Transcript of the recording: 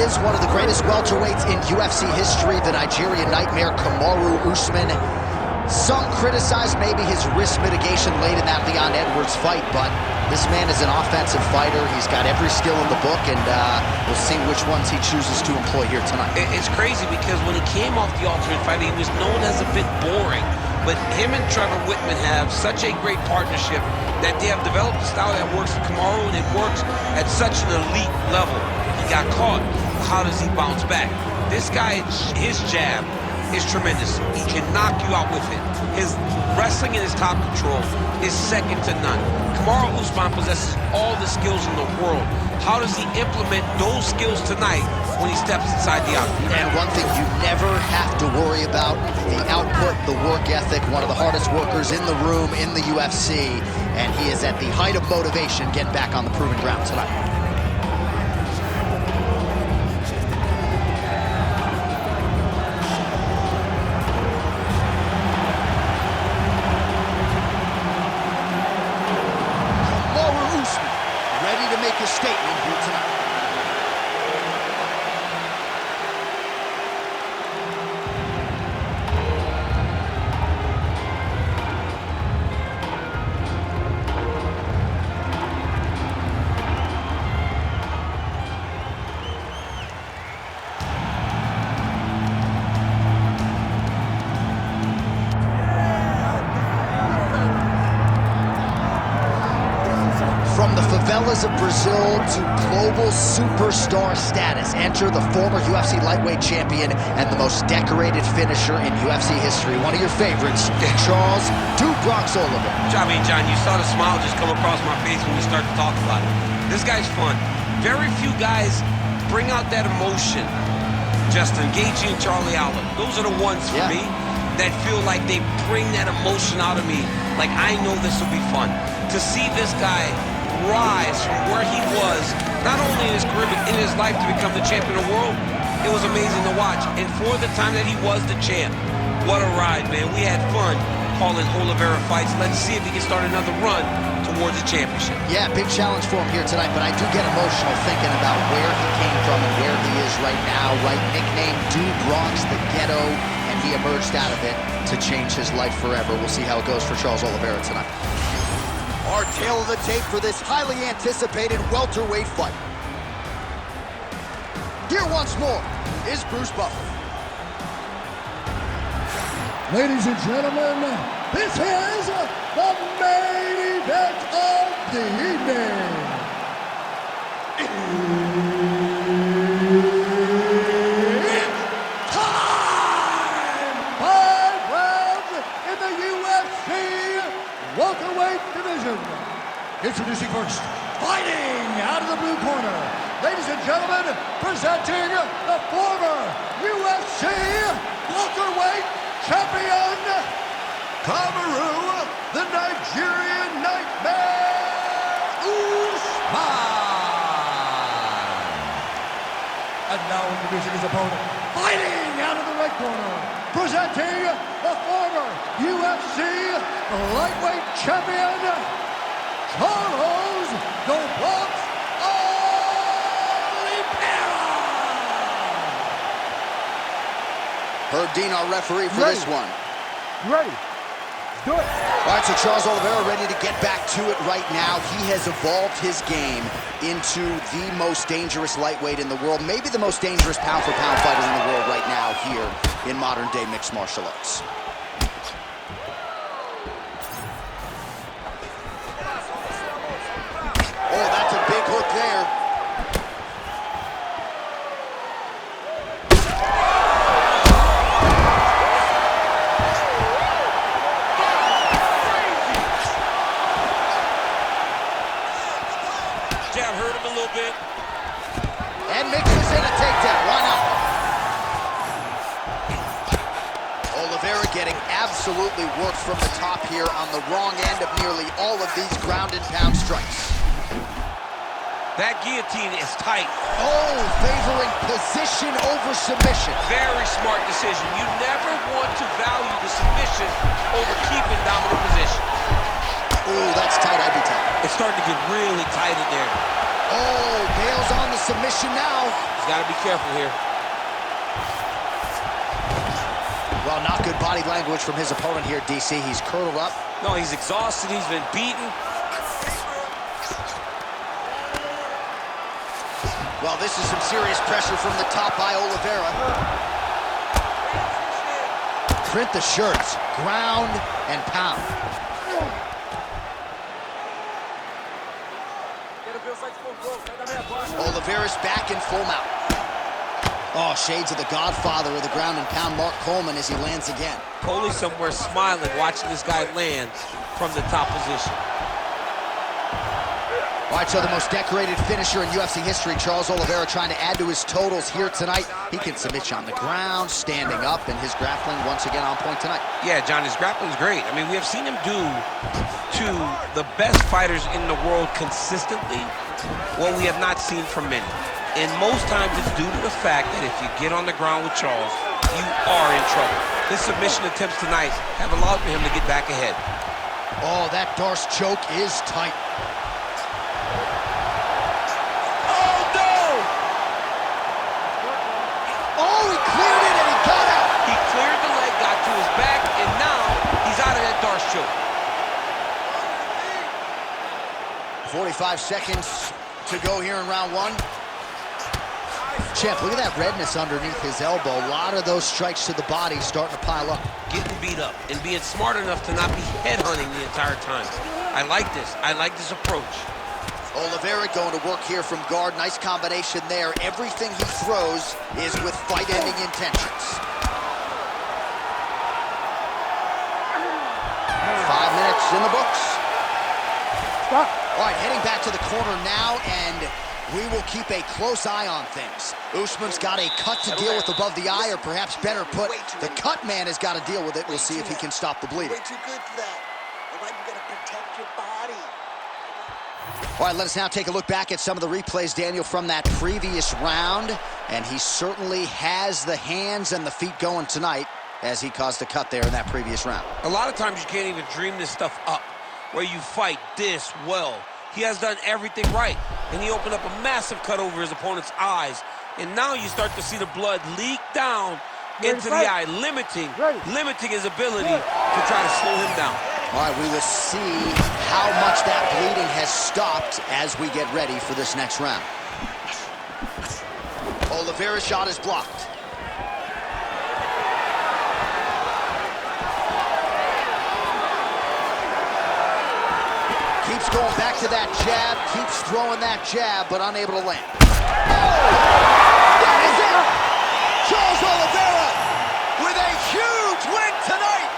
is one of the greatest welterweights in UFC history, the Nigerian nightmare Kamaru Usman. Some criticize maybe his risk mitigation late in that Leon Edwards fight, but this man is an offensive fighter. He's got every skill in the book, and we'll see which ones he chooses to employ here tonight. It's crazy because when he came off the Ultimate Fighter, he was known as a bit boring. But him and Trevor Whitman have such a great partnership that they have developed a style that works for Kamaru, and it works at such an elite level. He got caught. How does he bounce back? This guy, his jab is tremendous. He can knock you out with it. His wrestling and his top control is second to none. Kamaru Usman possesses all the skills in the world. How does he implement those skills tonight when he steps inside the octagon? And one thing you never have to worry about, the output, the work ethic, one of the hardest workers in the room in the UFC, and he is at the height of motivation getting back on the proven ground tonight. Ready to make a statement here tonight. From the favelas of Brazil to global superstar status, enter the former UFC lightweight champion and the most decorated finisher in UFC history. One of your favorites, Charles "Bronx" Oliveira. I mean, John, you saw the smile just come across my face when we start to talk about it. This guy's fun. Very few guys bring out that emotion. Justin Gaethje and Charlie Allen, those are the ones for me that feel like they bring that emotion out of me. Like, I know this will be fun. To see this guy rise from where he was, not only in his career, but in his life, to become the champion of the world, it was amazing to watch. And for the time that he was the champ, what a ride, man. We had fun calling Oliveira fights. Let's see if he can start another run towards the championship. Yeah, big challenge for him here tonight, but I do get emotional thinking about where he came from and where he is right now, right? Nicknamed Bronx, the ghetto, and he emerged out of it to change his life forever. We'll see how it goes for Charles Oliveira tonight. Our tail of the tape for this highly anticipated welterweight fight. Here once more is Bruce Buffer. Ladies and gentlemen, this is the main event of the evening. It's time! 5 rounds in the UFC welterweight division. Introducing first, fighting out of the blue corner, ladies and gentlemen, presenting the former UFC welterweight champion, Kamaru, the Nigerian nightmare, Usman. And now introducing his opponent, fighting out of the red corner, presenting the former UFC lightweight champion, Charles "Bronx" Oliveira. Herb Dean, our referee for this one. You ready? Let's do it. All right, so Charles Oliveira ready to get back to it right now. He has evolved his game into the most dangerous lightweight in the world, maybe the most dangerous pound-for-pound fighter in the world right now here in modern-day mixed martial arts. Oh, that's a big hook there. Jab hurt him a little bit. And mixes in a takedown. Why not? Oliveira getting absolutely worked from the top here on the wrong end of nearly all of these ground and pound strikes. That guillotine is tight. Oh, favoring position over submission. Very smart decision. You never want to value the submission over keeping dominant position. Ooh, that's tight, I'd be tight. It's starting to get really tight in there. Oh, bails on the submission now. He's got to be careful here. Well, not good body language from his opponent here, DC. He's curled up. No, he's exhausted. He's been beaten. Well, this is some serious pressure from the top by Oliveira. Print the shirts, ground and pound. Oliveira's back in full mount. Oh, shades of the godfather of the ground and pound, Mark Coleman, as he lands again. Coley somewhere smiling, watching this guy land from the top position. All right, so the most decorated finisher in UFC history, Charles Oliveira, trying to add to his totals here tonight. He can submit you on the ground, standing up, and his grappling once again on point tonight. Yeah, John, his grappling's great. I mean, we have seen him do to the best fighters in the world consistently what we have not seen from many. And most times it's due to the fact that if you get on the ground with Charles, you are in trouble. His submission attempts tonight have allowed for him to get back ahead. Oh, that Darce choke is tight. Oh, he cleared it and he got out. He cleared the leg, got to his back, and now he's out of that Darce choke. 45 seconds to go here in round one. Champ, look at that redness underneath his elbow. A lot of those strikes to the body starting to pile up. Getting beat up and being smart enough to not be headhunting the entire time. I like this. I like this approach. Oliveira going to work here from guard. Nice combination there. Everything he throws is with fight-ending intentions. 5 minutes in the books. Stop. All right, heading back to the corner now, and we will keep a close eye on things. Usman's got a cut to deal with above the eye, or perhaps better put, the cut man has got to deal with it. We'll see if he can stop the bleeding. Way too good for that. All right, you got to protect your body. All right, let us now take a look back at some of the replays, Daniel, from that previous round. And he certainly has the hands and the feet going tonight as he caused a cut there in that previous round. A lot of times you can't even dream this stuff up, where you fight this well. He has done everything right, and he opened up a massive cut over his opponent's eyes. And now you start to see the blood leak down into the eye, limiting his ability to try to slow him down. All right, we will see how much that bleeding has stopped as we get ready for this next round. Oliveira's shot is blocked. Keeps going back to that jab, keeps throwing that jab, but unable to land. Oh! That is it! Charles Oliveira with a huge win tonight!